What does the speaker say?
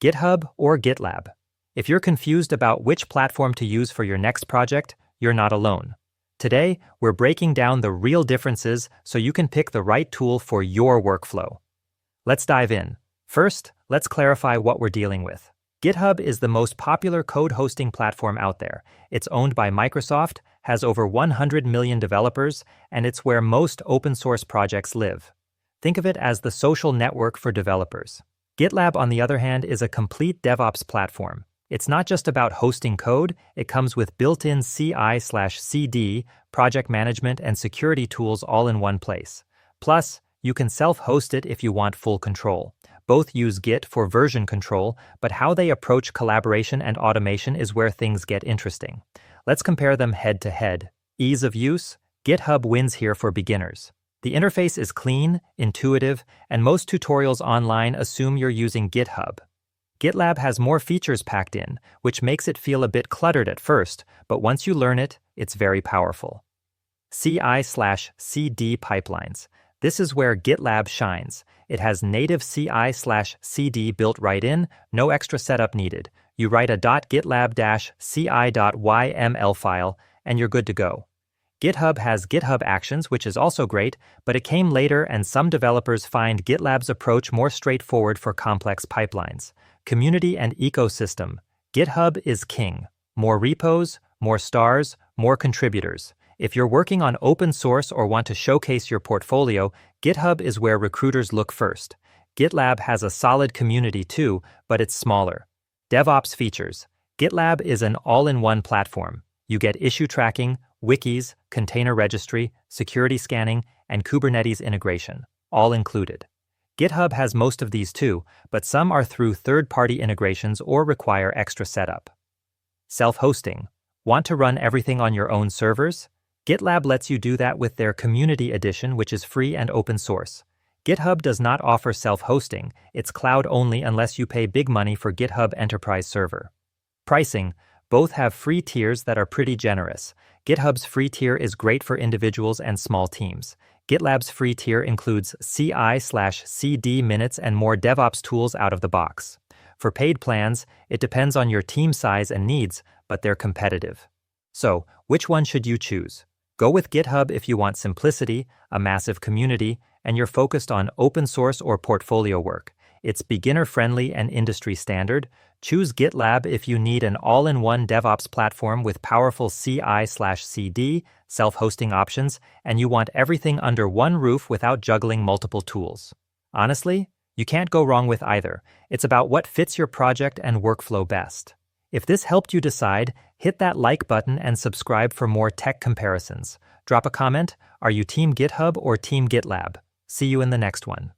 GitHub or GitLab. If you're confused about which platform to use for your next project, you're not alone. Today, we're breaking down the real differences so you can pick the right tool for your workflow. Let's dive in. First, let's clarify what we're dealing with. GitHub is the most popular code hosting platform out there. It's owned by Microsoft, has over 100 million developers, and it's where most open source projects live. Think of it as the social network for developers. GitLab, on the other hand, is a complete DevOps platform. It's not just about hosting code, it comes with built-in CI/CD, project management, and security tools all in one place. Plus, you can self-host it if you want full control. Both use Git for version control, but how they approach collaboration and automation is where things get interesting. Let's compare them head-to-head. Ease of use? GitHub wins here for beginners. The interface is clean, intuitive, and most tutorials online assume you're using GitHub. GitLab has more features packed in, which makes it feel a bit cluttered at first, but once you learn it, it's very powerful. CI/CD pipelines. This is where GitLab shines. It has native CI/CD built right in, no extra setup needed. You write a .gitlab-ci.yml file, and you're good to go. GitHub has GitHub Actions, which is also great, but it came later and some developers find GitLab's approach more straightforward for complex pipelines. Community and ecosystem. GitHub is king. More repos, more stars, more contributors. If you're working on open source or want to showcase your portfolio, GitHub is where recruiters look first. GitLab has a solid community too, but it's smaller. DevOps features. GitLab is an all-in-one platform. You get issue tracking, wikis, container registry, security scanning, and Kubernetes integration, all included. GitHub has most of these too, but some are through third-party integrations or require extra setup. Self-hosting. Want to run everything on your own servers? GitLab lets you do that with their Community Edition, which is free and open source. GitHub does not offer self-hosting. It's cloud-only unless you pay big money for GitHub Enterprise Server. Pricing. Both have free tiers that are pretty generous. GitHub's free tier is great for individuals and small teams. GitLab's free tier includes CI/CD minutes and more DevOps tools out of the box. For paid plans, it depends on your team size and needs, but they're competitive. So, which one should you choose? Go with GitHub if you want simplicity, a massive community, and you're focused on open source or portfolio work. It's beginner-friendly and industry standard. Choose GitLab if you need an all-in-one DevOps platform with powerful CI/CD, self-hosting options, and you want everything under one roof without juggling multiple tools. Honestly, you can't go wrong with either. It's about what fits your project and workflow best. If this helped you decide, hit that like button and subscribe for more tech comparisons. Drop a comment. Are you Team GitHub or Team GitLab? See you in the next one.